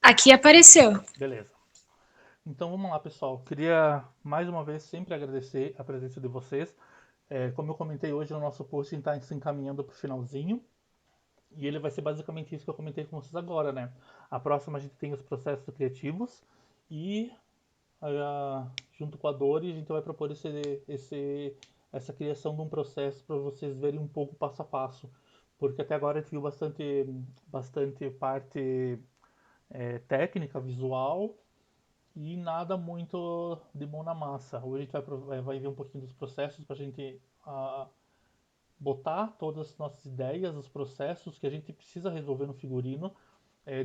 Aqui apareceu. Beleza. Então vamos lá, pessoal. Queria mais uma vez sempre agradecer a presença de vocês. Como eu comentei hoje, o nosso post está se encaminhando para o finalzinho. E ele vai ser basicamente isso que eu comentei com vocês agora, né? A próxima a gente tem os processos criativos e junto com a Dori a gente vai propor essa criação de um processo para vocês verem um pouco passo a passo. Porque até agora a gente viu bastante parte técnica, visual, e nada muito de mão na massa. Hoje a gente vai ver um pouquinho dos processos para a gente botar todas as nossas ideias, os processos que a gente precisa resolver no figurino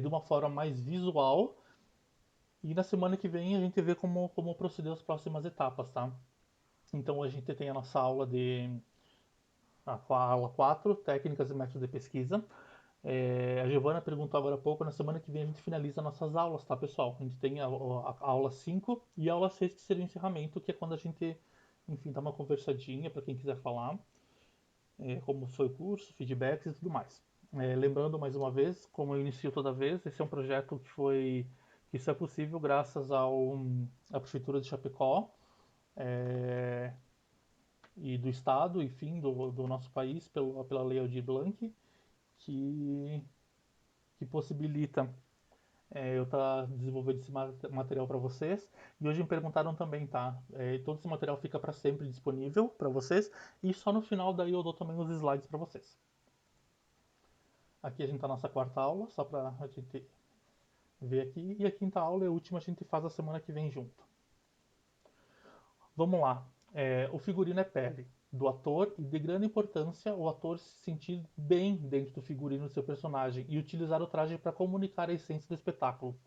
de uma forma mais visual. E na semana que vem a gente vê como proceder as próximas etapas, tá? Então a gente tem a nossa a aula 4, técnicas e métodos de pesquisa. A Giovana perguntou agora há pouco, na semana que vem a gente finaliza nossas aulas, tá, pessoal? A gente tem a aula 5 e a aula 6 que seria o encerramento, que é quando a gente, enfim, dá uma conversadinha para quem quiser falar, como foi o curso, feedbacks e tudo mais. Lembrando mais uma vez, como eu inicio toda vez, esse é um projeto que isso é possível graças à Prefeitura de Chapecó é, e do Estado, enfim, do nosso país, pela Lei Aldir Blanc, que, que possibilita eu estar desenvolvendo esse material para vocês. E hoje me perguntaram também, tá? Todo esse material fica para sempre disponível para vocês e só no final daí eu dou também os slides para vocês. Aqui a gente está na nossa quarta aula, só para a gente ver aqui. E a quinta aula e a última a gente faz a semana que vem junto. Vamos lá. O figurino é pele do ator e de grande importância o ator se sentir bem dentro do figurino do seu personagem e utilizar o traje para comunicar a essência do espetáculo.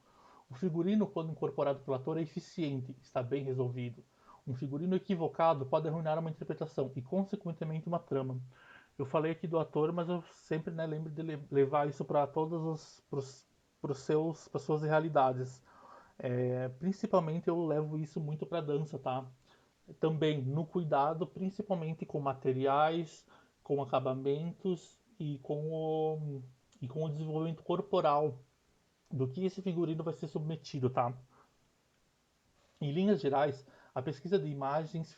O figurino, quando incorporado pelo ator, é eficiente, está bem resolvido. Um figurino equivocado pode arruinar uma interpretação e, consequentemente, uma trama. Eu falei aqui do ator, mas eu sempre lembro de levar isso para todas as suas realidades. Principalmente eu levo isso muito para dança, tá? Também no cuidado, principalmente com materiais, com acabamentos e com o desenvolvimento corporal do que esse figurino vai ser submetido, tá? Em linhas gerais, a pesquisa de imagens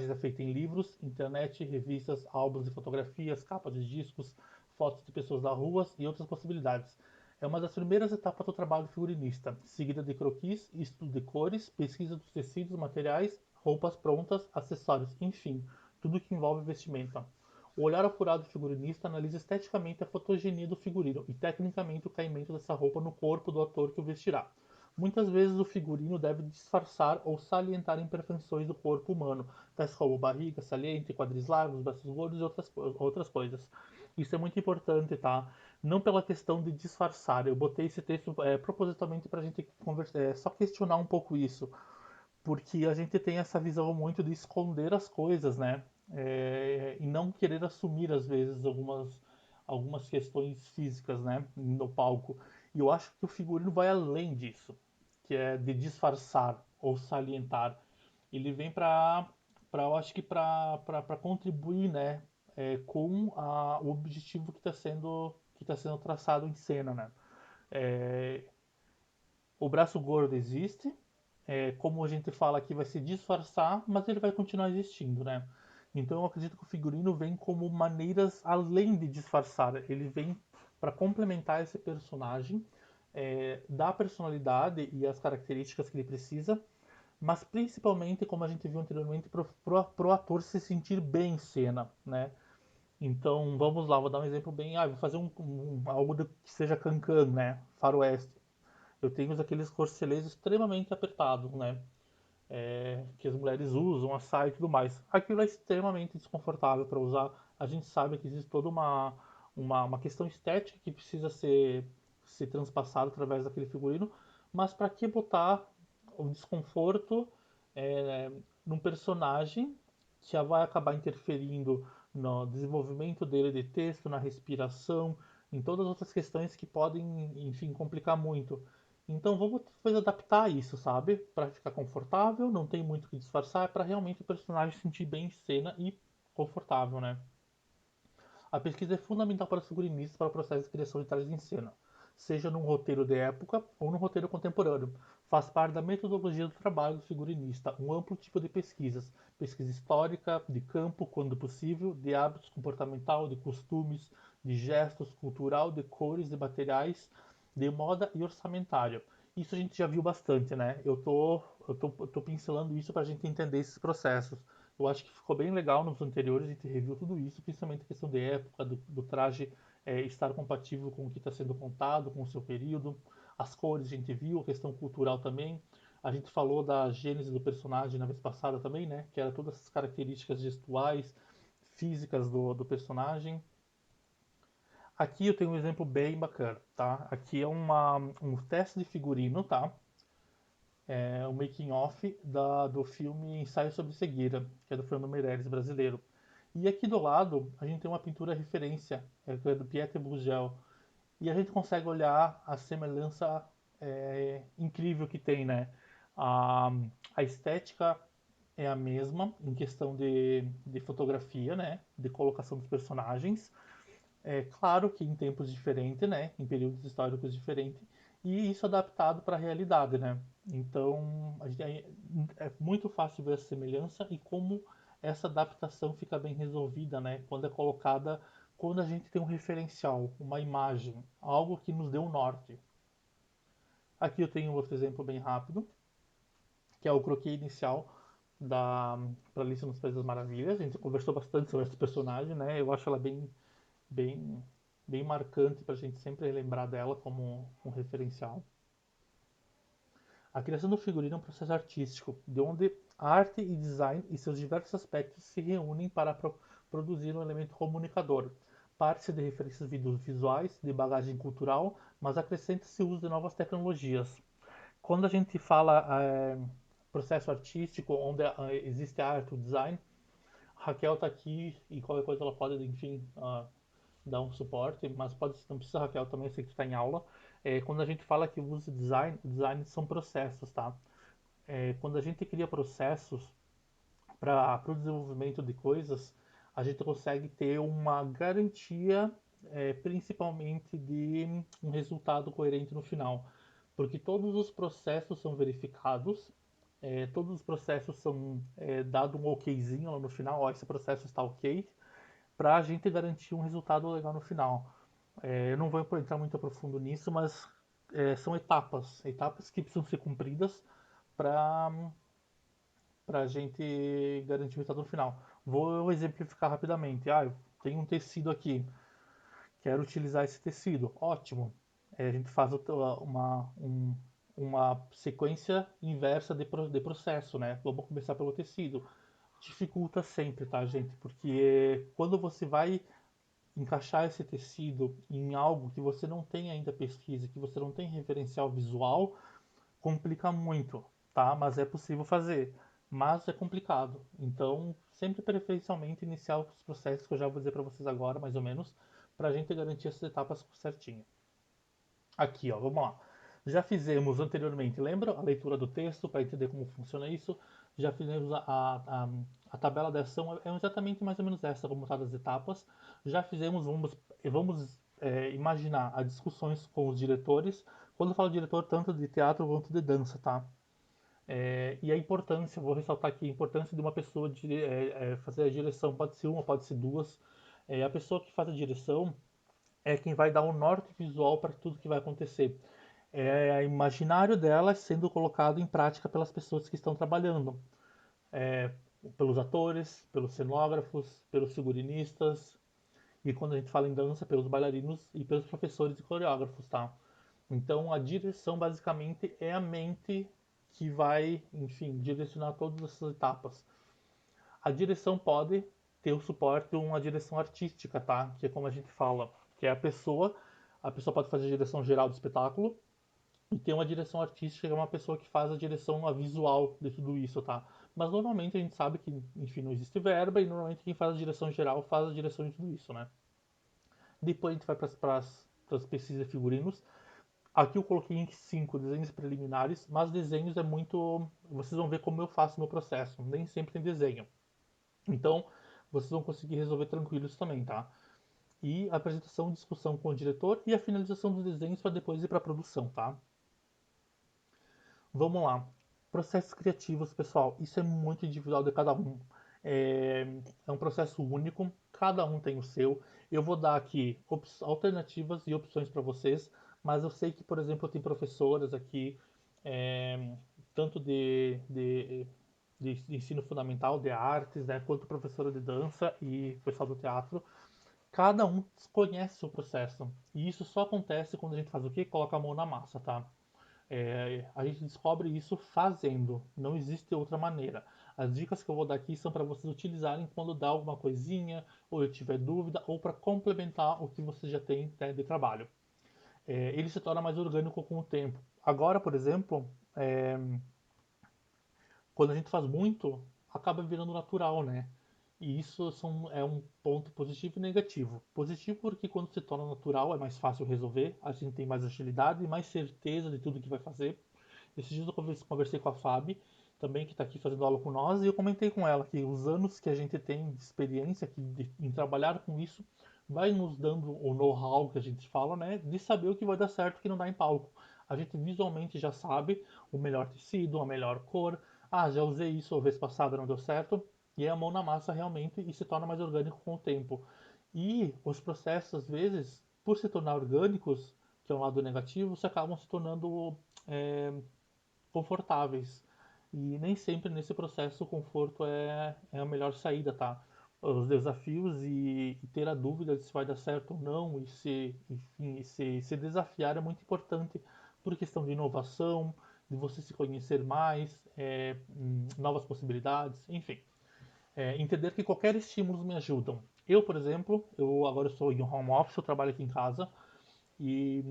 é feita em livros, internet, revistas, álbuns de fotografias, capas de discos, fotos de pessoas da rua e outras possibilidades. É uma das primeiras etapas do trabalho figurinista, seguida de croquis, estudo de cores, pesquisa dos tecidos, materiais, roupas prontas, acessórios, enfim, tudo que envolve vestimenta. O olhar apurado do figurinista analisa esteticamente a fotogenia do figurino e tecnicamente o caimento dessa roupa no corpo do ator que o vestirá. Muitas vezes o figurino deve disfarçar ou salientar imperfeições do corpo humano, tais como barriga, saliente, quadris largos, braços gordos e outras coisas. Isso é muito importante, tá? Não pela questão de disfarçar. Eu botei esse texto propositalmente para a gente só questionar um pouco isso, porque a gente tem essa visão muito de esconder as coisas, né? E não querer assumir às vezes algumas questões físicas, né, no palco. E eu acho que o figurino vai além disso, que é de disfarçar ou salientar. Ele vem para eu acho que para contribuir, né, com o objetivo que está sendo traçado em cena, né? É, o braço gordo existe, como a gente fala aqui, vai se disfarçar, mas ele vai continuar existindo, né? Então eu acredito que o figurino vem como maneiras além de disfarçar, ele vem para complementar esse personagem, dar a personalidade e as características que ele precisa, mas principalmente, como a gente viu anteriormente, para o ator se sentir bem em cena, né? Então vamos lá, vou dar um exemplo bem, vou fazer algo que seja cancan, né? Faroeste. Eu tenho aqueles corcelês extremamente apertados, né? Que as mulheres usam, a saia e tudo mais. Aquilo é extremamente desconfortável para usar. A gente sabe que existe toda uma questão estética que precisa ser transpassada através daquele figurino, mas para que botar o desconforto é, num personagem que já vai acabar interferindo no desenvolvimento dele de texto, na respiração, em todas as outras questões que podem, enfim, complicar muito. Então vamos depois adaptar isso, sabe? Para ficar confortável, não tem muito o que disfarçar, é para realmente o personagem se sentir bem em cena e confortável, né? A pesquisa é fundamental para os figurinistas para o processo de criação de trajes em cena. seja num roteiro de época ou num roteiro contemporâneo. Faz parte da metodologia do trabalho do figurinista, um amplo tipo de pesquisas, pesquisa histórica, de campo, quando possível, de hábitos comportamental, de costumes, de gestos, cultural, de cores, de materiais, de moda e orçamentário. Isso a gente já viu bastante, né? Eu tô pincelando isso para a gente entender esses processos. Eu acho que ficou bem legal nos anteriores, a gente reviu tudo isso, principalmente a questão de época, do traje estar compatível com o que está sendo contado, com o seu período. As cores a gente viu, a questão cultural também. A gente falou da gênese do personagem na vez passada também, né? Que era todas essas características gestuais, físicas do personagem. Aqui eu tenho um exemplo bem bacana, tá? Aqui é um teste de figurino, tá? É o making off do filme Ensaio sobre Cegueira, que é do Fernando Meirelles, brasileiro. E aqui do lado a gente tem uma pintura referência, que é do Pietro Bruegel. E a gente consegue olhar a semelhança incrível que tem, né? A, a estética é a mesma em questão de fotografia, né? De colocação dos personagens. É claro que em tempos diferentes, né? Em períodos históricos diferentes. E isso adaptado para a realidade, né? Então, é muito fácil ver a semelhança e como essa adaptação fica bem resolvida, né? Quando é colocada, quando a gente tem um referencial, uma imagem, algo que nos dê um norte. Aqui eu tenho outro exemplo bem rápido, que é o croquis inicial da para Alice nos Países das Maravilhas. A gente conversou bastante sobre esse personagem, né? Eu acho ela bem, bem marcante para a gente sempre lembrar dela como um referencial. A criação do figurino é um processo artístico, de onde arte e design e seus diversos aspectos se reúnem para produzir um elemento comunicador. Parte-se de referências visuais, de bagagem cultural, mas acrescenta-se o uso de novas tecnologias. Quando a gente fala processo artístico, onde existe a arte, o design, a Raquel está aqui e qualquer coisa ela pode, enfim, dar um suporte, mas não precisa, Raquel, também, eu sei que está em aula. Quando a gente fala que usa design, o design são processos, tá? Quando a gente cria processos para o desenvolvimento de coisas, a gente consegue ter uma garantia, principalmente de um resultado coerente no final. Porque todos os processos são verificados, todos os processos são dado um okzinho lá no final, ó, esse processo está ok, para a gente garantir um resultado legal no final. Eu não vou entrar muito a profundo nisso, mas são etapas que precisam ser cumpridas para a gente garantir o resultado no final. Vou exemplificar rapidamente. Eu tenho um tecido aqui, quero utilizar esse tecido. Ótimo. A gente faz uma sequência inversa de processo, né? Vamos começar pelo tecido. Dificulta sempre, tá, gente? Porque quando você vai encaixar esse tecido em algo que você não tem ainda pesquisa, que você não tem referencial visual, complica muito, tá? Mas é possível fazer, mas é complicado. Então, sempre preferencialmente iniciar os processos que eu já vou dizer para vocês agora, mais ou menos, para a gente garantir essas etapas certinho. Aqui, ó, vamos lá. Já fizemos anteriormente, lembra a leitura do texto para entender como funciona isso? Já fizemos a tabela de ação, é exatamente mais ou menos essa, como está das etapas. Já fizemos, vamos imaginar as discussões com os diretores. Quando eu falo diretor, tanto de teatro quanto de dança, tá? E a importância, vou ressaltar aqui, a importância de uma pessoa fazer a direção, pode ser uma, pode ser duas. A pessoa que faz a direção é quem vai dar um norte visual para tudo que vai acontecer. É o imaginário dela sendo colocado em prática pelas pessoas que estão trabalhando, é, pelos atores, pelos cenógrafos, pelos figurinistas, e quando a gente fala em dança, pelos bailarinos e pelos professores e coreógrafos, tá? Então a direção basicamente é a mente que vai, enfim, direcionar todas essas etapas. A direção pode ter o suporte de uma direção artística, tá? Que é como a gente fala, que é a pessoa pode fazer a direção geral do espetáculo e tem uma direção artística, que é uma pessoa que faz a direção visual de tudo isso, tá? Mas normalmente a gente sabe que, enfim, não existe verba e normalmente quem faz a direção geral faz a direção de tudo isso, né? Depois a gente vai para as pesquisas de figurinos. Aqui eu coloquei em 5 desenhos preliminares, mas desenhos é muito. Vocês vão ver como eu faço meu processo. Nem sempre tem desenho. Então, vocês vão conseguir resolver tranquilos também, tá? e a apresentação, discussão com o diretor e a finalização dos desenhos para depois ir para a produção, tá? Vamos lá. Processos criativos, pessoal, isso é muito individual de cada um. É, é um processo único, cada um tem o seu. Eu vou dar aqui alternativas e opções para vocês, mas eu sei que, por exemplo, tem professoras aqui, é, tanto de ensino fundamental, de artes, né, quanto professora de dança e pessoal do teatro. Cada um conhece o processo. E isso só acontece quando a gente faz o quê? Coloca a mão na massa, tá? A gente descobre isso fazendo, não existe outra maneira. As dicas que eu vou dar aqui são para vocês utilizarem quando dá alguma coisinha, ou eu tiver dúvida, ou para complementar o que você já tem, né, de trabalho. Ele se torna mais orgânico com o tempo. Agora, por exemplo, quando a gente faz muito, acaba virando natural, né? E isso é um ponto positivo e negativo. Positivo porque quando se torna natural é mais fácil resolver, a gente tem mais agilidade e mais certeza de tudo que vai fazer. Esses dias eu conversei com a Fabi, também que está aqui fazendo aula com nós, e eu comentei com ela que os anos que a gente tem de experiência em trabalhar com isso vai nos dando o know-how que a gente fala, né, de saber o que vai dar certo e o que não dá em palco. A gente visualmente já sabe o melhor tecido, a melhor cor. Ah, já usei isso a vez passada, não deu certo. E é a mão na massa realmente e se torna mais orgânico com o tempo. E os processos, às vezes, por se tornar orgânicos, que é um lado negativo, se acabam se tornando é, confortáveis. E nem sempre nesse processo o conforto é a melhor saída, tá? Os desafios e ter a dúvida de se vai dar certo ou não e enfim, se desafiar é muito importante por questão de inovação, de você se conhecer mais, novas possibilidades, enfim. Entender que qualquer estímulo me ajudam. Eu, por exemplo, eu agora estou em home office, eu trabalho aqui em casa e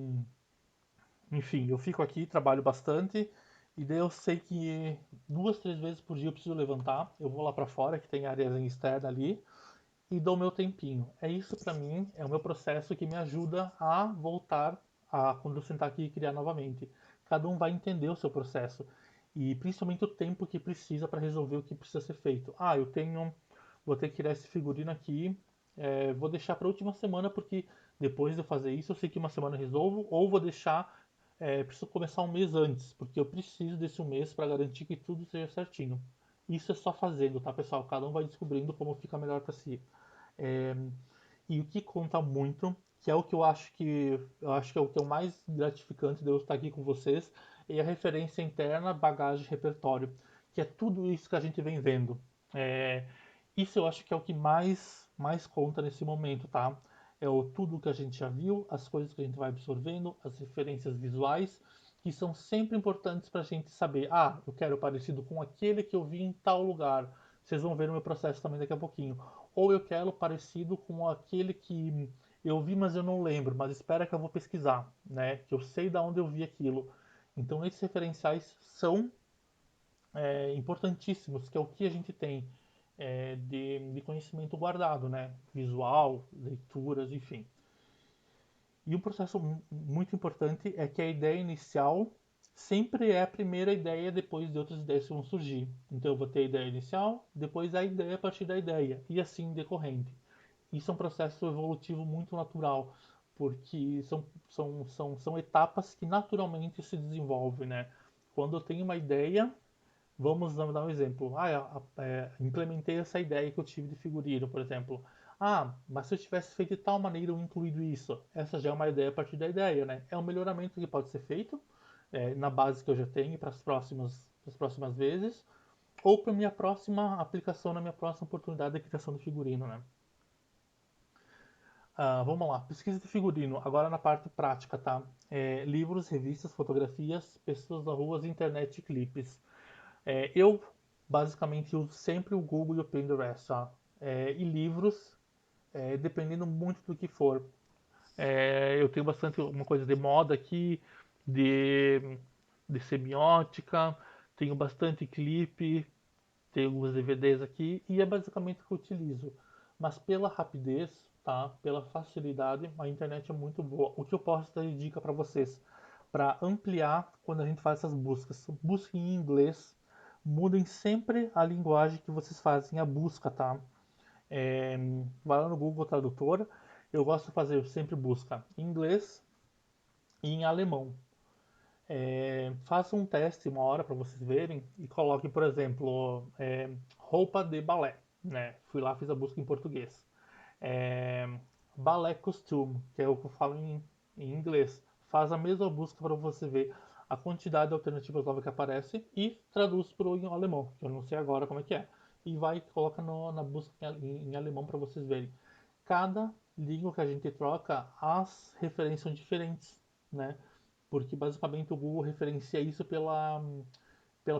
enfim, eu fico aqui, trabalho bastante, e daí eu sei que duas, três vezes por dia eu preciso levantar. Eu vou lá pra fora, que tem áreas externa ali, e dou meu tempinho. É isso pra mim, é o meu processo que me ajuda a voltar a quando eu sentar aqui e criar novamente. Cada um vai entender o seu processo e principalmente o tempo que precisa para resolver o que precisa ser feito. Ah, vou ter que criar esse figurino aqui, vou deixar para a última semana porque depois de eu fazer isso eu sei que uma semana eu resolvo, ou vou deixar, preciso começar um mês antes, porque eu preciso desse um mês para garantir que tudo seja certinho. Isso é só fazendo, tá, pessoal? Cada um vai descobrindo como fica melhor para si. É, e o que conta muito, que é o que eu acho que é o que é o mais gratificante de eu estar aqui com vocês, é a referência interna, bagagem, repertório, que é tudo isso que a gente vem vendo. É, isso eu acho que é o que mais conta nesse momento, tá? É o tudo que a gente já viu, as coisas que a gente vai absorvendo, as referências visuais, que são sempre importantes para a gente saber, ah, eu quero parecido com aquele que eu vi em tal lugar. Vocês vão ver no meu processo também daqui a pouquinho. Ou eu quero parecido com aquele que eu vi, mas eu não lembro, mas espera que eu vou pesquisar, né? Que eu sei da onde eu vi aquilo. Então esses referenciais são importantíssimos, que é o que a gente tem de conhecimento guardado, né? Visual, leituras, enfim. E um processo muito importante é que a ideia inicial sempre é a primeira ideia depois de outras ideias que vão surgir. Então eu vou ter a ideia inicial, depois a ideia a partir da ideia, e assim decorrente. Isso é um processo evolutivo muito natural, porque são etapas que naturalmente se desenvolvem, né? Quando eu tenho uma ideia, vamos dar um exemplo. Implementei essa ideia que eu tive de figurino, por exemplo. Ah, mas se eu tivesse feito de tal maneira ou incluído isso, essa já é uma ideia a partir da ideia, né? É um melhoramento que pode ser feito na base que eu já tenho para as próximas vezes, ou para minha próxima aplicação, na minha próxima oportunidade de criação de figurino, né? Vamos lá, pesquisa de figurino, agora na parte prática, tá? Livros, revistas, fotografias, pessoas na rua, internet e clipes. Eu basicamente uso sempre o Google e o Pinterest, tá? E livros, dependendo muito do que for. Eu tenho bastante uma coisa de moda aqui, de, de semiótica, tenho bastante clipe, tenho alguns DVDs aqui e é basicamente o que eu utilizo. Mas pela rapidez, tá? Pela facilidade, a internet é muito boa. O que eu posso dar de dica para vocês? Para ampliar quando a gente faz essas buscas. Busquem em inglês, mudem sempre a linguagem que vocês fazem a busca, tá? Vai lá no Google Tradutor Eu gosto de fazer sempre busca em inglês e em alemão. Faça um teste uma hora para vocês verem e coloque, por exemplo, roupa de balé, né? Fui lá, fiz a busca em português. É, balé costume, que é o que eu falo em inglês. Faz a mesma busca para você ver a quantidade de alternativas novas que aparece e traduz para o alemão, que eu não sei agora como é que é. E vai e coloca na busca em alemão para vocês verem. Cada língua que a gente troca, as referências são diferentes, né? Porque basicamente o Google referencia isso pela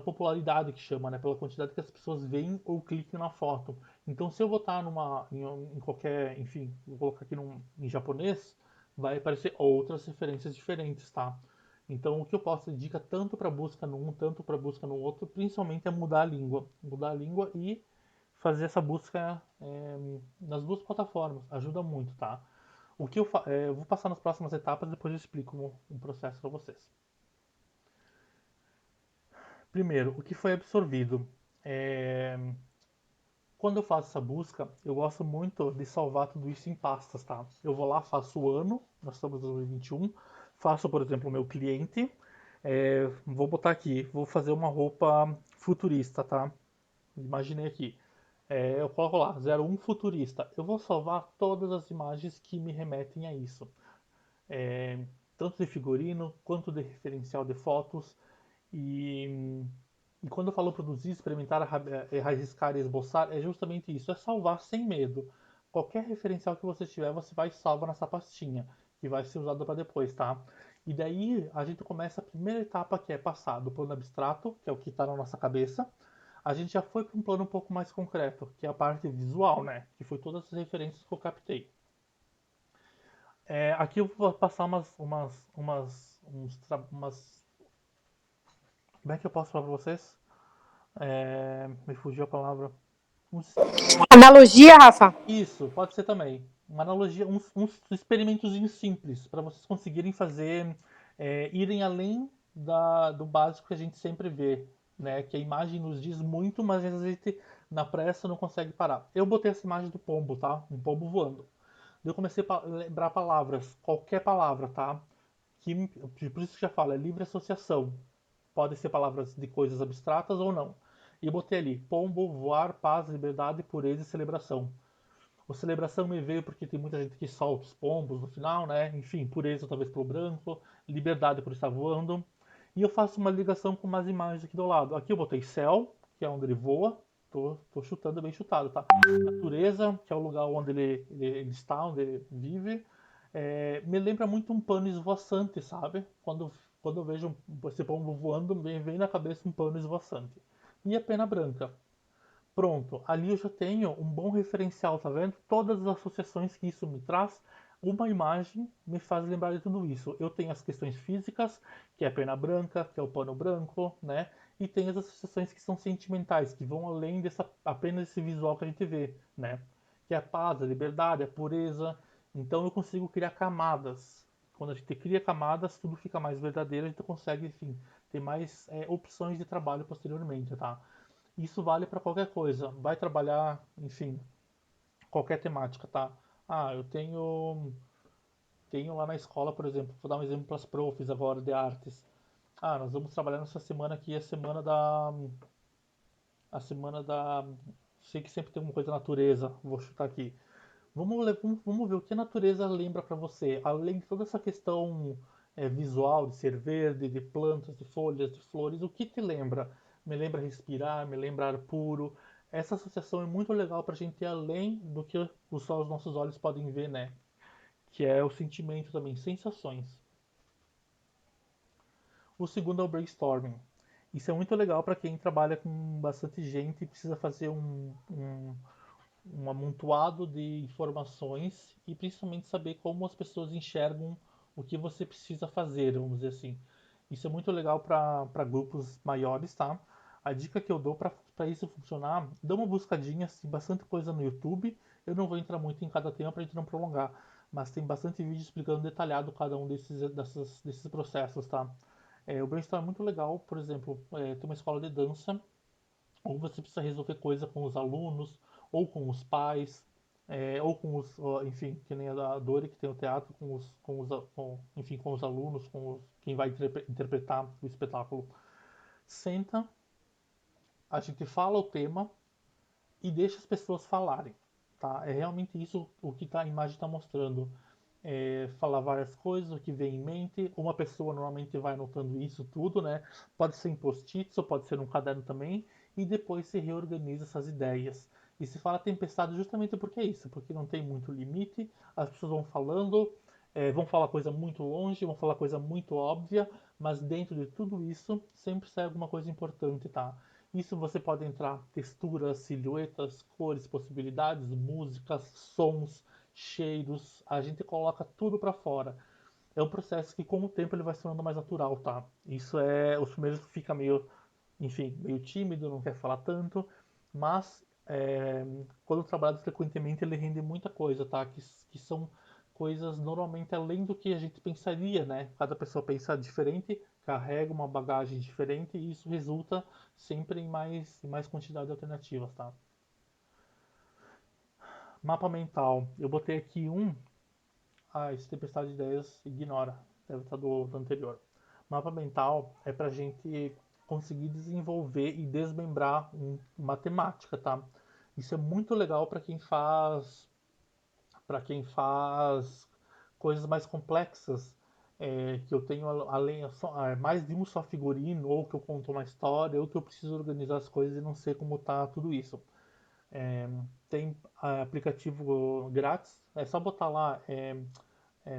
popularidade que chama, né? Pela quantidade que as pessoas veem ou clicam na foto. Então, se eu botar em qualquer, enfim, vou colocar aqui em japonês, vai aparecer outras referências diferentes, tá? Então, o que eu posso dar dica tanto para busca num, tanto para busca no outro, principalmente é mudar a língua e fazer essa busca nas duas plataformas, ajuda muito, tá? Eu vou passar nas próximas etapas, depois eu explico o processo para vocês. Primeiro, o que foi absorvido. É, Quando eu faço essa busca, eu gosto muito de salvar tudo isso em pastas, tá? Eu vou lá, faço o ano, nós estamos em 2021, faço, por exemplo, o meu cliente, vou botar aqui, vou fazer uma roupa futurista, tá? Imaginei aqui. Eu coloco lá, 01 futurista. Eu vou salvar todas as imagens que me remetem a isso. É, Tanto de figurino, quanto de referencial de fotos. E quando eu falo produzir, experimentar, arriscar e esboçar, é justamente isso, é salvar sem medo. Qualquer referencial que você tiver, você vai e salva nessa pastinha, que vai ser usada para depois, tá? E daí a gente começa a primeira etapa, que é passar do plano abstrato, que é o que está na nossa cabeça. A gente já foi para um plano um pouco mais concreto, que é a parte visual, né? Que foi todas as referências que eu captei. Aqui eu vou passar como é que eu posso falar para vocês? Me fugiu a palavra. Uns Analogia, Rafa? Isso, pode ser também. Uma analogia, uns experimentozinhos simples para vocês conseguirem fazer, irem além do básico que a gente sempre vê, né? Que a imagem nos diz muito, mas às vezes a gente na pressa não consegue parar. Eu botei essa imagem do pombo, tá? Um pombo voando. Eu comecei a lembrar palavras, qualquer palavra, tá? Por isso que já falo, é livre associação. Podem ser palavras de coisas abstratas ou não. E eu botei ali, pombo, voar, paz, liberdade, pureza e celebração. O celebração me veio porque tem muita gente que solta os pombos no final, né? Enfim, pureza talvez pelo branco, liberdade por estar voando. E eu faço uma ligação com umas imagens aqui do lado. Aqui eu botei céu, que é onde ele voa. Tô chutando bem chutado, tá? Natureza, que é o lugar onde ele está, onde ele vive. Me lembra muito um pano esvoaçante, sabe? Quando eu vejo esse pombo voando, vem na cabeça um pano esvoaçante. E a pena branca. Pronto, ali eu já tenho um bom referencial, tá vendo? Todas as associações que isso me traz, uma imagem me faz lembrar de tudo isso. Eu tenho as questões físicas, que é a perna branca, que é o pano branco, né? E tem as associações que são sentimentais, que vão além apenas esse visual que a gente vê, né? Que é a paz, a liberdade, a pureza. Então eu consigo criar camadas. Quando a gente cria camadas, tudo fica mais verdadeiro, a gente consegue, enfim, ter mais opções de trabalho posteriormente, tá? Isso vale para qualquer coisa. Vai trabalhar, enfim, qualquer temática, tá? Ah, tenho lá na escola, por exemplo, vou dar um exemplo para as profs agora de artes. Ah, nós vamos trabalhar nessa semana aqui, a semana da, sei que sempre tem uma coisa da natureza, vou chutar aqui. Vamos ver o que a natureza lembra para você, além de toda essa questão visual, de ser verde, de plantas, de folhas, de flores, o que te lembra? Me lembra respirar, me lembra ar puro. Essa associação é muito legal para a gente ir além do que os nossos olhos podem ver, né? Que é o sentimento também, sensações. O segundo é o brainstorming. Isso é muito legal para quem trabalha com bastante gente e precisa fazer um amontoado de informações e principalmente saber como as pessoas enxergam o que você precisa fazer, vamos dizer assim. Isso é muito legal para grupos maiores, tá? A dica que eu dou para isso funcionar, dá uma buscadinha, assim, bastante coisa no YouTube. Eu não vou entrar muito em cada tema para a gente não prolongar, mas tem bastante vídeo explicando detalhado cada um desses processos, tá? O brainstorm é muito legal, por exemplo, tem uma escola de dança ou você precisa resolver coisa com os alunos ou com os pais. ou com os, enfim, que nem a da Dori, que tem o teatro, enfim, com os alunos, quem vai interpretar o espetáculo. Senta, a gente fala o tema e deixa as pessoas falarem, tá? É realmente isso o que a imagem está mostrando. Falar várias coisas, o que vem em mente. Uma pessoa normalmente vai anotando isso tudo, né? Pode ser em post-its ou pode ser num caderno também, e depois se reorganiza essas ideias. E se fala tempestade justamente porque é isso, porque não tem muito limite, as pessoas vão falando, vão falar coisa muito longe, vão falar coisa muito óbvia, mas dentro de tudo isso sempre sai alguma coisa importante, tá? Isso você pode entrar texturas, silhuetas, cores, possibilidades, músicas, sons, cheiros, a gente coloca tudo para fora. É um processo que com o tempo ele vai se tornando mais natural, tá? Isso os primeiros fica meio, enfim, meio tímido, não quer falar tanto, mas quando trabalhado frequentemente ele rende muita coisa, tá? Que são coisas normalmente além do que a gente pensaria, né? Cada pessoa pensa diferente, carrega uma bagagem diferente e isso resulta sempre em mais quantidade de alternativas, tá? Mapa mental. Eu botei aqui esse tempestade de ideias ignora. Deve estar do anterior. Mapa mental é para a gente conseguir desenvolver e desmembrar uma temática, tá? Isso é muito legal para quem faz coisas mais complexas, que eu tenho mais de um só figurino, ou que eu conto uma história, ou que eu preciso organizar as coisas e não sei como tá tudo isso. Tem aplicativo grátis, é só botar lá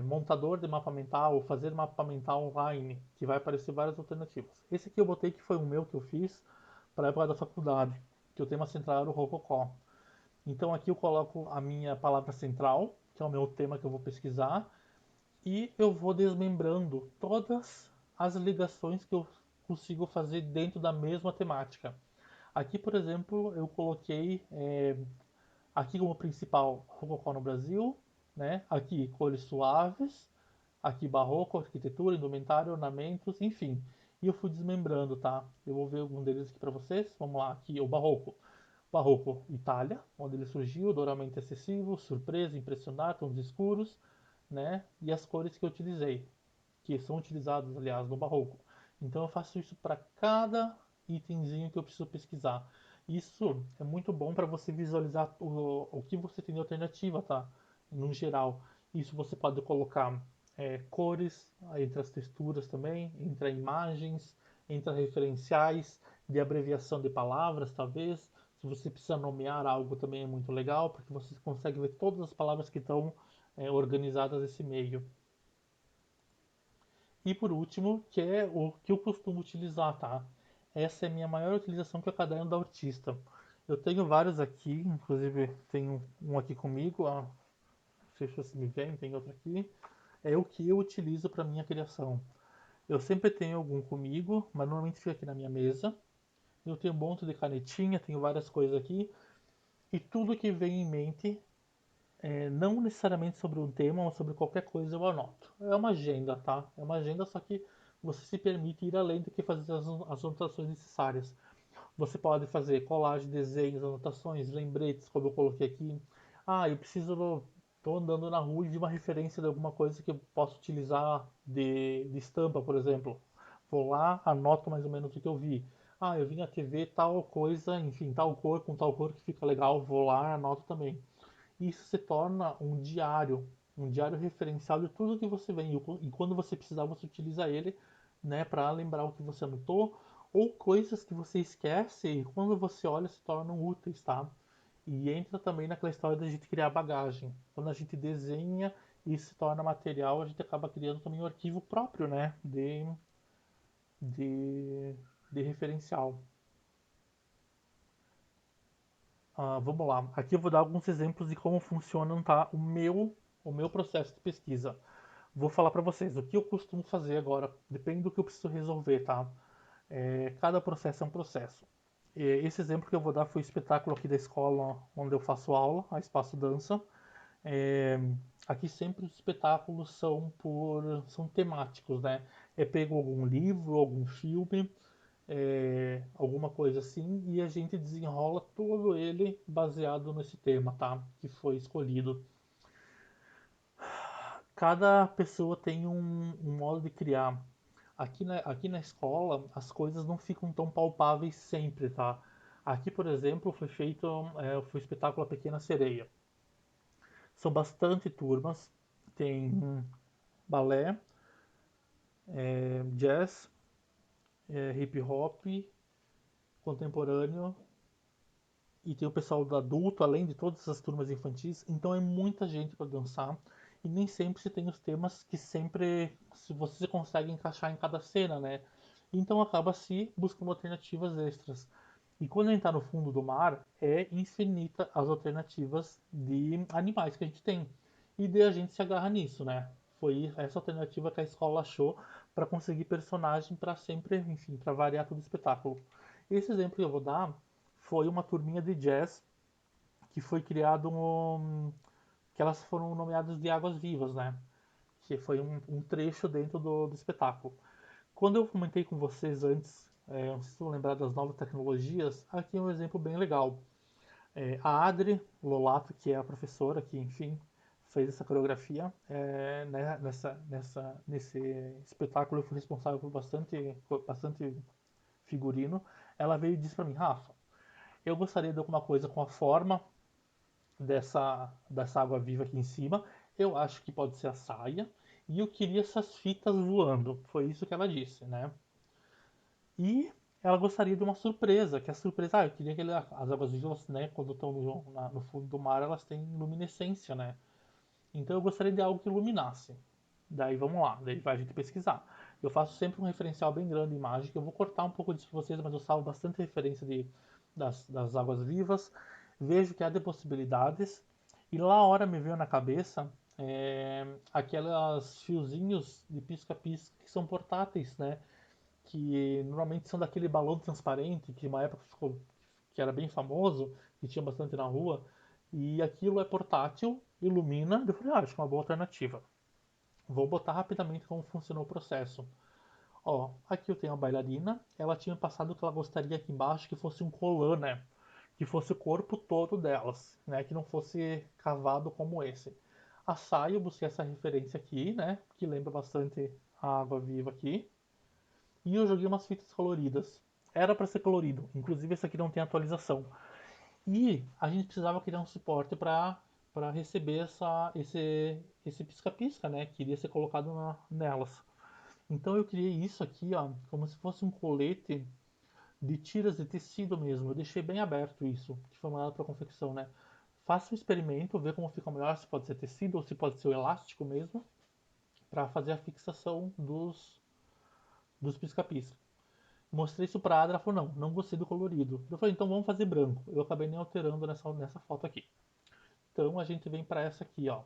montador de mapa mental ou fazer mapa mental online, que vai aparecer várias alternativas. Esse aqui eu botei que foi o meu que eu fiz para a época da faculdade, que o tema central era o Rococó. Então aqui eu coloco a minha palavra central, que é o meu tema que eu vou pesquisar, e eu vou desmembrando todas as ligações que eu consigo fazer dentro da mesma temática. Aqui, por exemplo, eu coloquei aqui como principal Rococó no Brasil, né? Aqui cores suaves, aqui barroco, arquitetura, indumentário, ornamentos, enfim. E eu fui desmembrando, tá? Eu vou ver algum deles aqui para vocês. Vamos lá, aqui o barroco. Barroco, Itália, onde ele surgiu, douramento excessivo, surpresa, impressionar, tons escuros, né? E as cores que eu utilizei, que são utilizadas, aliás, no barroco. Então eu faço isso para cada itemzinho que eu preciso pesquisar. Isso é muito bom para você visualizar o que você tem de alternativa, tá? No geral. Isso você pode colocar cores entre as texturas também, entre imagens, entre referenciais, de abreviação de palavras, talvez. Se você precisa nomear algo também é muito legal, porque você consegue ver todas as palavras que estão organizadas nesse meio. E por último, que é o que eu costumo utilizar, tá? Essa é a minha maior utilização, que é o caderno da autista. Eu tenho vários aqui, inclusive tenho um aqui comigo, não sei se você me vê, tem outro aqui. É o que eu utilizo para minha criação. Eu sempre tenho algum comigo, mas normalmente fica aqui na minha mesa. Eu tenho um monte de canetinha, tenho várias coisas aqui. E tudo que vem em mente, não necessariamente sobre um tema, mas sobre qualquer coisa eu anoto. É uma agenda, tá? É uma agenda, só que você se permite ir além do que fazer as anotações necessárias. Você pode fazer colagem, desenhos, anotações, lembretes, como eu coloquei aqui. Eu preciso, tô andando na rua e vi uma referência de alguma coisa que eu posso utilizar de estampa, por exemplo. Vou lá, anoto mais ou menos o que eu vi. Eu vi na TV tal coisa, enfim, tal cor com tal cor que fica legal, vou lá, anoto também. Isso se torna um diário referencial de tudo que você vê. E quando você precisar, você utiliza ele, né, para lembrar o que você anotou ou coisas que você esquece e quando você olha se tornam úteis, tá? E entra também naquela história da gente criar bagagem. Quando a gente desenha e se torna material, a gente acaba criando também um arquivo próprio, né, de, de referencial. Vamos lá. Aqui eu vou dar alguns exemplos de como funciona, tá, o meu processo de pesquisa. Vou falar para vocês o que eu costumo fazer agora, depende do que eu preciso resolver, tá? Cada processo é um processo. Esse exemplo que eu vou dar foi o espetáculo aqui da escola onde eu faço aula, a Espaço Dança. É, Aqui sempre os espetáculos são temáticos, né? É pego algum livro, algum filme, alguma coisa assim, e a gente desenrola todo ele baseado nesse tema, tá? Que foi escolhido. Cada pessoa tem um modo de criar. Aqui na escola, as coisas não ficam tão palpáveis sempre, tá? Aqui, por exemplo, foi o espetáculo A Pequena Sereia. São bastante turmas, tem balé, jazz, hip hop, contemporâneo, e tem o pessoal do adulto, além de todas as turmas infantis, então é muita gente para dançar e nem sempre você tem os temas que sempre se você consegue encaixar em cada cena, né? Então acaba se buscando alternativas extras. E quando a gente está no fundo do mar, é infinita as alternativas de animais que a gente tem. E daí a gente se agarra nisso, né? Foi essa alternativa que a escola achou para conseguir personagem para sempre, enfim, para variar todo o espetáculo. Esse exemplo que eu vou dar foi uma turminha de jazz que foi criado que elas foram nomeadas de Águas Vivas, né? Que foi um trecho dentro do espetáculo. Quando eu comentei com vocês antes, não sei se vão lembrar das novas tecnologias, aqui é um exemplo bem legal. A Adri Lolato, que é a professora que, enfim, fez essa coreografia, né, nesse espetáculo eu fui responsável por bastante figurino. Ela veio e disse para mim, Rafa, eu gostaria de alguma coisa com a forma dessa água viva aqui em cima. Eu acho que pode ser a saia. E eu queria essas fitas voando. Foi isso que ela disse, né? E ela gostaria de uma surpresa, que a surpresa, eu queria que as águas vivas, né, quando estão no fundo do mar, elas têm luminescência, né? Então eu gostaria de algo que iluminasse. Daí vamos lá, daí vai a gente pesquisar. Eu faço sempre um referencial bem grande de imagem, que eu vou cortar um pouco disso para vocês, mas eu salvo bastante referência das águas vivas. Vejo que há de possibilidades. E lá a hora me veio na cabeça aquelas fiozinhos de pisca-pisca que são portáteis, né? Que normalmente são daquele balão transparente, que uma época que era bem famoso, que tinha bastante na rua. E aquilo é portátil, ilumina. Eu falei, acho que é uma boa alternativa. Vou botar rapidamente como funcionou o processo. Ó, aqui eu tenho a bailarina. Ela tinha passado que ela gostaria aqui embaixo que fosse um colã, né? Que fosse o corpo todo delas, né? Que não fosse cavado como esse. A saia, eu busquei essa referência aqui, né? Que lembra bastante a água viva aqui. E eu joguei umas fitas coloridas. Era para ser colorido, inclusive esse aqui não tem atualização. E a gente precisava criar um suporte para receber esse pisca-pisca, né? Que iria ser colocado nelas. Então eu criei isso aqui, ó, como se fosse um colete de tiras de tecido mesmo. Eu deixei bem aberto isso, que foi mandado para confecção, né? Faça um experimento, vê como fica melhor, se pode ser tecido ou se pode ser o elástico mesmo, para fazer a fixação dos pisca-pisca. Mostrei isso pra Adra, ela falou, não gostei do colorido. Eu falei, então vamos fazer branco. Eu acabei nem alterando nessa foto aqui. Então a gente vem para essa aqui, ó.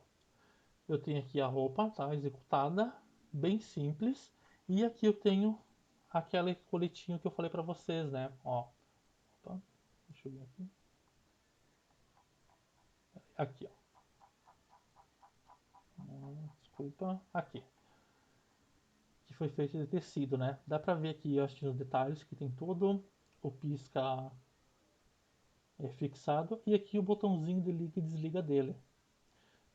Eu tenho aqui a roupa, tá, executada, bem simples. E aqui eu tenho aquele coletinho que eu falei pra vocês, né, ó. Opa, deixa eu ver aqui. Aqui, ó. Desculpa, aqui. Que foi feito de tecido, né. Dá pra ver aqui, eu acho que nos detalhes, que tem todo o pisca fixado. E aqui o botãozinho de liga e desliga dele.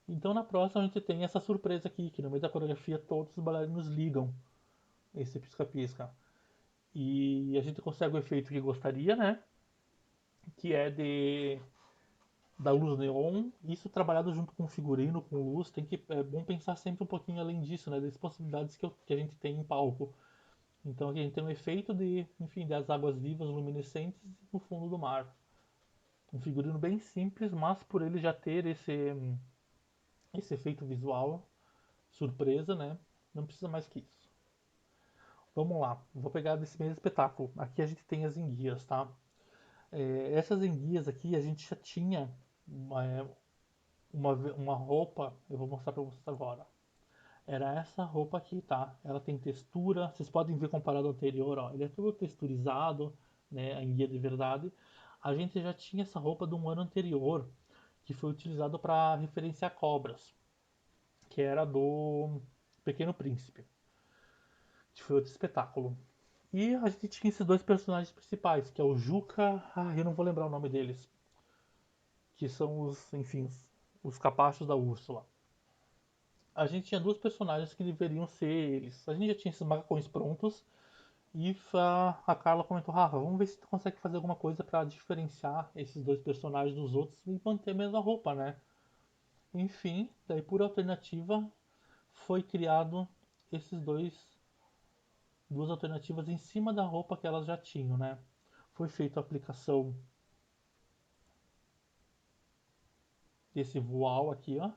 Então na próxima a gente tem essa surpresa aqui, que no meio da coreografia todos os bailarinos ligam esse pisca-pisca. E a gente consegue o efeito que gostaria, né? Que é da luz neon, isso trabalhado junto com figurino, com luz, é bom pensar sempre um pouquinho além disso, né? Das possibilidades que a gente tem em palco. Então aqui a gente tem um efeito enfim, das águas vivas luminescentes no fundo do mar. Um figurino bem simples, mas por ele já ter esse efeito visual, surpresa, né? Não precisa mais que isso. Vamos lá, vou pegar desse mesmo espetáculo. Aqui a gente tem as enguias, tá? Essas enguias aqui a gente já tinha uma, uma roupa, eu vou mostrar pra vocês agora. Era essa roupa aqui, tá? Ela tem textura, vocês podem ver comparado ao anterior, ó. Ele é todo texturizado, né? A enguia de verdade. A gente já tinha essa roupa de um ano anterior, que foi utilizado para referenciar cobras, que era do Pequeno Príncipe, que foi outro espetáculo. E a gente tinha esses dois personagens principais, que é o Juca, eu não vou lembrar o nome deles, que são os, enfim, os capachos da Úrsula. A gente tinha duas personagens que deveriam ser eles. A gente já tinha esses macacões prontos e a Carla comentou: Rafa, vamos ver se tu consegue fazer alguma coisa pra diferenciar esses dois personagens dos outros e manter a mesma roupa, né? Enfim, daí por alternativa foi criado esses duas alternativas em cima da roupa que elas já tinham, né? Foi feita a aplicação desse voal aqui, ó,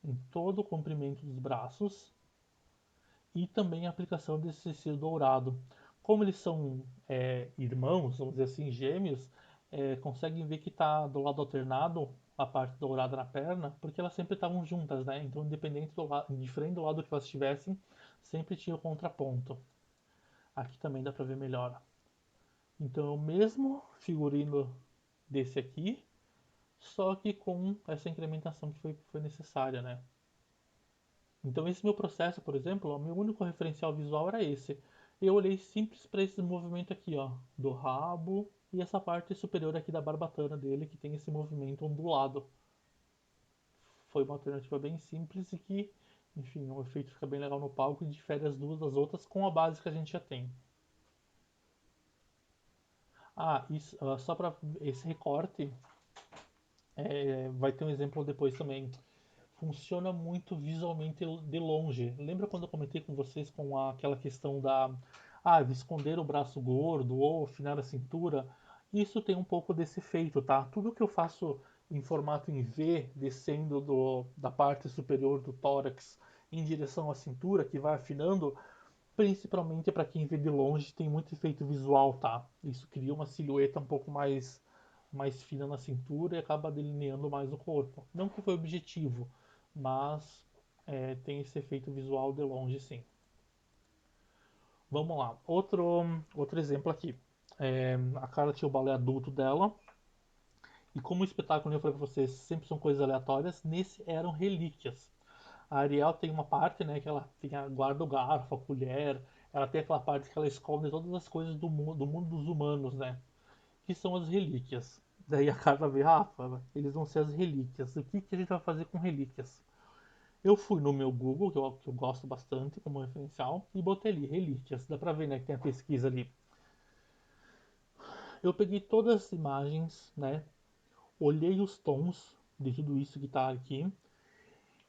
em todo o comprimento dos braços e também a aplicação desse tecido dourado. Como eles são irmãos, vamos dizer assim, gêmeos, conseguem ver que está do lado alternado a parte dourada na perna, porque elas sempre estavam juntas, né? Então, independente do lado, diferente do lado que elas estivessem, sempre tinha o contraponto. Aqui também dá para ver melhor. Então, o mesmo figurino desse aqui, só que com essa incrementação que foi necessária, né? Então esse meu processo, por exemplo, o meu único referencial visual era esse. Eu olhei simples para esse movimento aqui, ó, do rabo e essa parte superior aqui da barbatana dele, que tem esse movimento ondulado. Foi uma alternativa bem simples e que, enfim, o efeito fica bem legal no palco e difere as duas das outras com a base que a gente já tem. Isso, só para esse recorte, vai ter um exemplo depois também. Funciona muito visualmente de longe. Lembra quando eu comentei com vocês com aquela questão da esconder o braço gordo ou afinar a cintura? Isso tem um pouco desse efeito, tá? Tudo que eu faço em formato em V, descendo da parte superior do tórax em direção à cintura, que vai afinando, principalmente para quem vê de longe, tem muito efeito visual, tá? Isso cria uma silhueta um pouco mais fina na cintura e acaba delineando mais o corpo. Não que foi objetivo, mas tem esse efeito visual de longe, sim. Vamos lá, outro exemplo aqui. A Carla tinha o balé adulto dela, e como o espetáculo, eu falei pra vocês, sempre são coisas aleatórias, nesse eram relíquias. A Ariel tem uma parte, né, que ela guarda o garfo, a colher, ela tem aquela parte que ela esconde todas as coisas do mundo dos humanos, né, que são as relíquias. Daí a Carla vê, Rafa, eles vão ser as relíquias. O que a gente vai fazer com relíquias? Eu fui no meu Google, que eu gosto bastante como referencial, e botei ali, relíquias. Dá pra ver, né, que tem a pesquisa ali. Eu peguei todas as imagens, né, olhei os tons de tudo isso que tá aqui,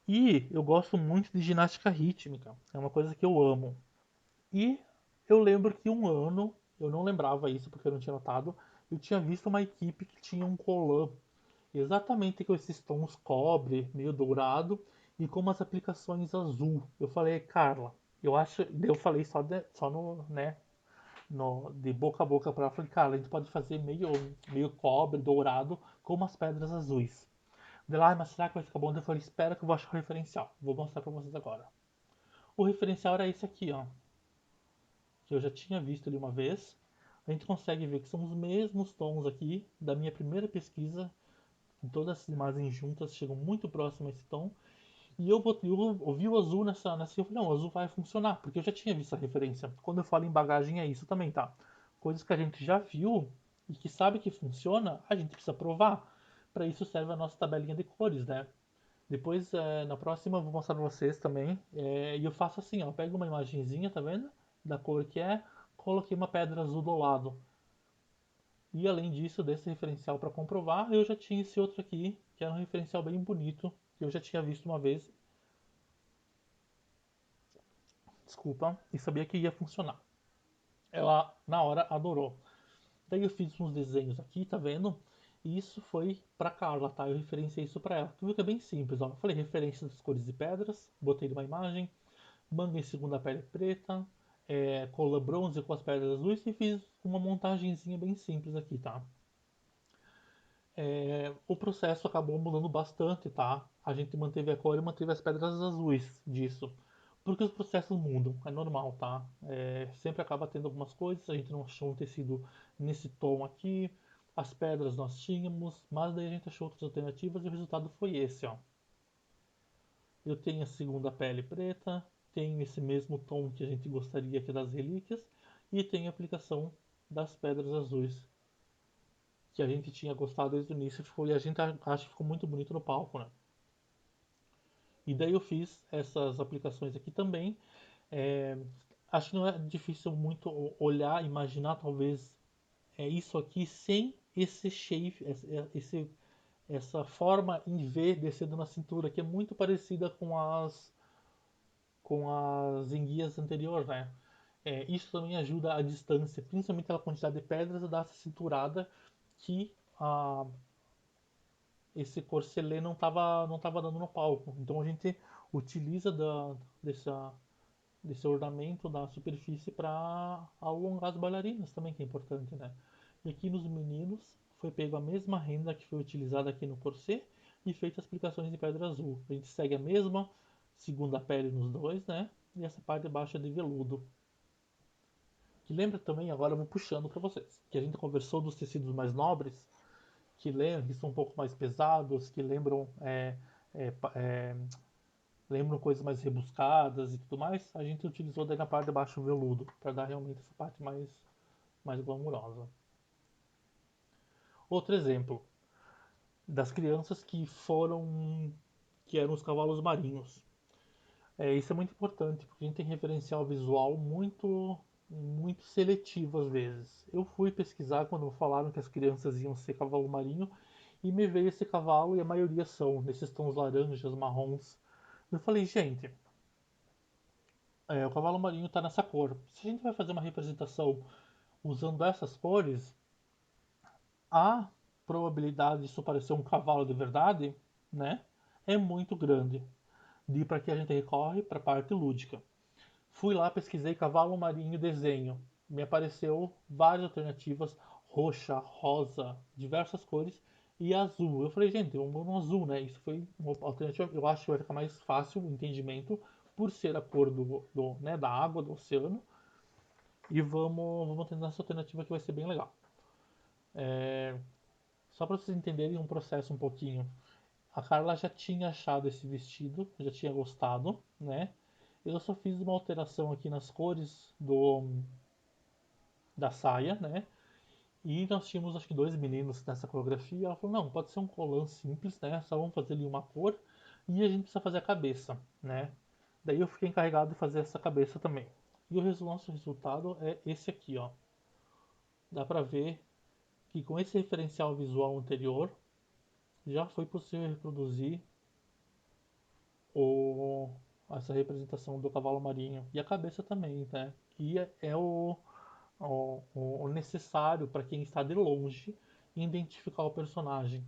e eu gosto muito de ginástica rítmica. É uma coisa que eu amo. E eu lembro que um ano, eu não lembrava isso porque eu não tinha notado, eu tinha visto uma equipe que tinha um colã exatamente com esses tons cobre, meio dourado e com umas aplicações azul. Eu falei, Carla, eu acho, eu falei só no, né, no, de boca a boca para ela, falei, Carla, a gente pode fazer meio cobre, dourado, com umas pedras azuis. Dela, mas será que vai ficar bom? Eu falei, espera que eu vou achar o referencial. Vou mostrar para vocês agora. O referencial era esse aqui, ó, que eu já tinha visto ali uma vez. A gente consegue ver que são os mesmos tons aqui da minha primeira pesquisa. Todas as imagens juntas chegam muito próximo a esse tom. E eu vi o azul nessa. Eu falei, não, o azul vai funcionar, porque eu já tinha visto a referência. Quando eu falo em bagagem é isso também, tá? Coisas que a gente já viu e que sabe que funciona, a gente precisa provar. Para isso serve a nossa tabelinha de cores, né? Depois, na próxima, eu vou mostrar pra vocês também. E eu faço assim, ó. Pego uma imagenzinha, tá vendo? Da cor que é. Coloquei uma pedra azul do lado. E além disso, desse referencial para comprovar, eu já tinha esse outro aqui, que era um referencial bem bonito, que eu já tinha visto uma vez, desculpa, e sabia que ia funcionar. Ela, na hora, adorou. Daí eu fiz uns desenhos aqui, tá vendo? E isso foi pra Carla, tá? Eu referenciei isso pra ela. Tu viu que é bem simples, ó. Eu falei referência das cores de pedras, botei uma imagem, manga em segunda pele preta, cola bronze com as pedras azuis e fiz uma montagenzinha bem simples aqui, tá? O processo acabou mudando bastante, tá? A gente manteve a cor e manteve as pedras azuis disso. Porque os processos mudam, é normal, tá? Sempre acaba tendo algumas coisas, a gente não achou um tecido nesse tom aqui, as pedras nós tínhamos, mas daí a gente achou outras alternativas e o resultado foi esse, ó. Eu tenho a segunda pele preta, tenho esse mesmo tom que a gente gostaria que é das relíquias, E tem a aplicação das pedras azuis, que a gente tinha gostado desde o início, e a gente acha que ficou muito bonito no palco, né? E daí eu fiz essas aplicações aqui também. É, acho que não é difícil muito olhar, imaginar talvez isso aqui sem esse shape, essa forma em V descendo na cintura, que é muito parecida com as enguias anteriores, né? Isso também ajuda a distância, principalmente pela quantidade de pedras, a dar essa cinturada que esse corcelê não tava dando no palco. Então a gente utiliza desse ornamento da superfície para alongar as bailarinas também, que é importante, né? E aqui nos meninos foi pego a mesma renda que foi utilizada aqui no corset e feita as aplicações de pedra azul. A gente segue a mesma segunda pele nos dois, né? E essa parte de baixo é de veludo. Que lembra também, agora eu vou puxando para vocês, que a gente conversou dos tecidos mais nobres, que são um pouco mais pesados, que é, é, lembram coisas mais rebuscadas e tudo mais, a gente utilizou daí na parte de baixo o veludo, para dar realmente essa parte mais glamurosa. Outro exemplo, das crianças que eram os cavalos marinhos. Isso é muito importante, porque a gente tem referencial visual muito seletivo às vezes. Eu fui pesquisar quando falaram que as crianças iam ser cavalo marinho e me veio esse cavalo e a maioria são nesses tons laranjas, marrons. Eu falei, gente, o cavalo marinho está nessa cor. Se a gente vai fazer uma representação usando essas cores, a probabilidade disso parecer um cavalo de verdade, né, é muito grande. De para que a gente recorre para a parte lúdica. Fui lá, pesquisei cavalo marinho desenho. Me apareceu várias alternativas, roxa, rosa, diversas cores e azul. Eu falei, gente, vamos no azul, né? Isso foi uma alternativa, eu acho que vai ficar mais fácil o entendimento por ser a cor né, da água, do oceano. E vamos tentar essa alternativa que vai ser bem legal. Só para vocês entenderem um processo um pouquinho. A Carla já tinha achado esse vestido, já tinha gostado, né? Eu só fiz uma alteração aqui nas cores da saia, né? E nós tínhamos acho que dois meninos nessa coreografia. Ela falou, não, pode ser um colã simples, né? Só vamos fazer ali uma cor e a gente precisa fazer a cabeça, né? Daí eu fiquei encarregado de fazer essa cabeça também. E o nosso resultado é esse aqui, ó. Dá pra ver que com esse referencial visual anterior já foi possível reproduzir o, essa representação do cavalo marinho e a cabeça também, né? Que é o necessário para quem está de longe identificar o personagem.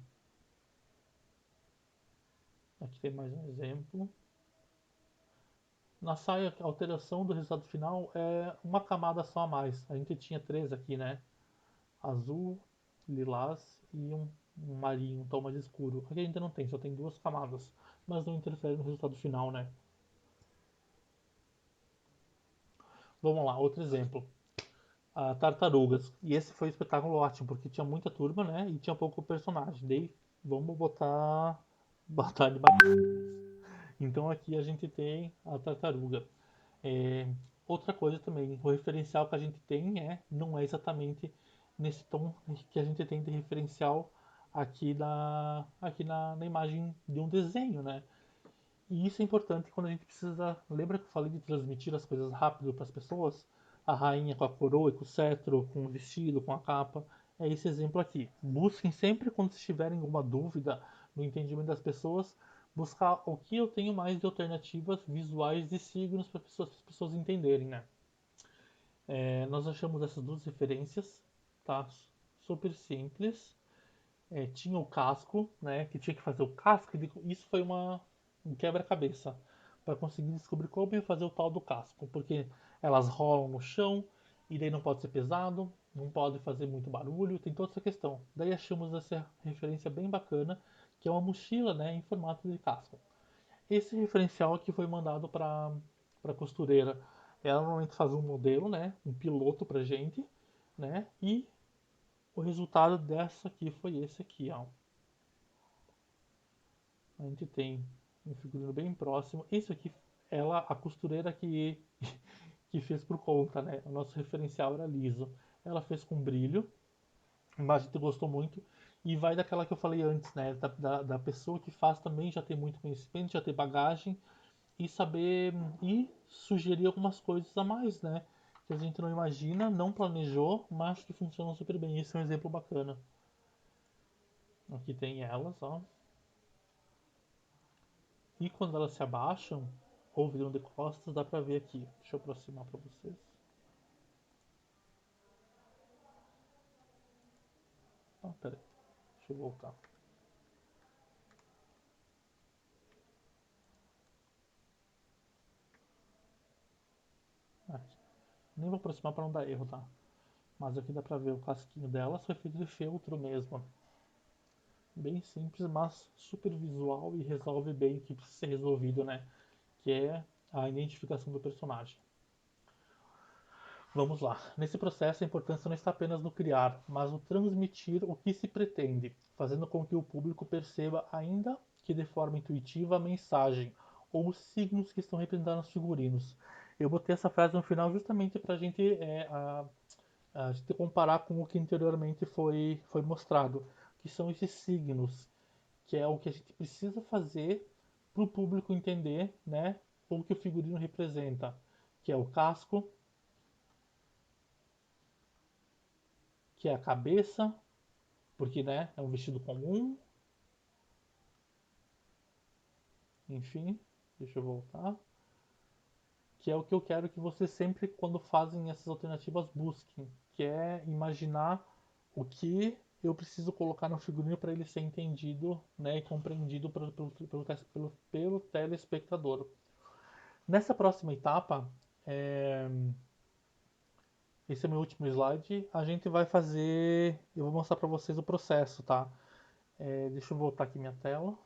Aqui tem mais um exemplo. Na saia, a alteração do resultado final é uma camada só a mais. A gente tinha três aqui, né? Azul, lilás e um marinho, um tom mais escuro. Aqui a gente não tem, só tem duas camadas. Mas não interfere no resultado final, né? Vamos lá, outro exemplo. Tartarugas. E esse foi um espetáculo ótimo, porque tinha muita turma, né? E tinha pouco personagem. Daí vamos botar batalha de batalhas. Então aqui a gente tem a tartaruga. É, outra coisa também, o referencial que a gente tem não é exatamente nesse tom que a gente tem de referencial aqui na imagem de um desenho, né? E isso é importante quando a gente precisa. Lembra que eu falei de transmitir as coisas rápido para as pessoas? A rainha com a coroa e com o cetro, com o vestido, com a capa. É esse exemplo aqui. Busquem sempre quando estiverem alguma dúvida no entendimento das pessoas, buscar o que eu tenho mais de alternativas visuais de signos para as pessoas entenderem, né? Nós achamos essas duas referências, tá? Super simples. Tinha o casco, né? Que tinha que fazer o casco. Isso foi um quebra-cabeça para conseguir descobrir como ia fazer o tal do casco, porque elas rolam no chão e daí não pode ser pesado, não pode fazer muito barulho, tem toda essa questão. Daí achamos essa referência bem bacana, que é uma mochila, né, em formato de casco. Esse referencial aqui foi mandado para costureira. Ela normalmente faz um modelo, né, um piloto pra gente, né, e o resultado dessa aqui foi esse aqui, ó. A gente tem um figurino bem próximo. Isso aqui, a costureira que fez por conta, né? O nosso referencial era liso. Ela fez com brilho, mas a gente gostou muito. E vai daquela que eu falei antes, né? Da pessoa que faz também já ter muito conhecimento, já ter bagagem e saber e sugerir algumas coisas a mais, né? Que a gente não imagina, não planejou, mas que funcionam super bem. Esse é um exemplo bacana. Aqui tem elas, ó. E quando elas se abaixam ou viram de costas, dá pra ver aqui. Deixa eu aproximar pra vocês. Ah, pera aí. Deixa eu voltar. Aqui. Nem vou aproximar pra não dar erro, tá? Mas aqui dá pra ver o casquinho delas, foi feito de feltro mesmo. Bem simples, mas super visual e resolve bem o que precisa ser resolvido, né? Que é a identificação do personagem. Vamos lá. Nesse processo, a importância não está apenas no criar, mas no transmitir o que se pretende, fazendo com que o público perceba, ainda que de forma intuitiva, a mensagem ou os signos que estão representados nos figurinos. Eu botei essa frase no final justamente para a gente comparar com o que anteriormente foi mostrado, que são esses signos, que é o que a gente precisa fazer para o público entender, né, o que o figurino representa, que é o casco, que é a cabeça, porque, né, é um vestido comum, enfim, deixa eu voltar, que é o que eu quero que vocês sempre, quando fazem essas alternativas, busquem, que é imaginar o que eu preciso colocar no figurino para ele ser entendido, né, e compreendido pelo telespectador. Nessa próxima etapa, é, esse é o meu último slide, a gente vai fazer, eu vou mostrar para vocês o processo, tá? Deixa eu voltar aqui minha tela.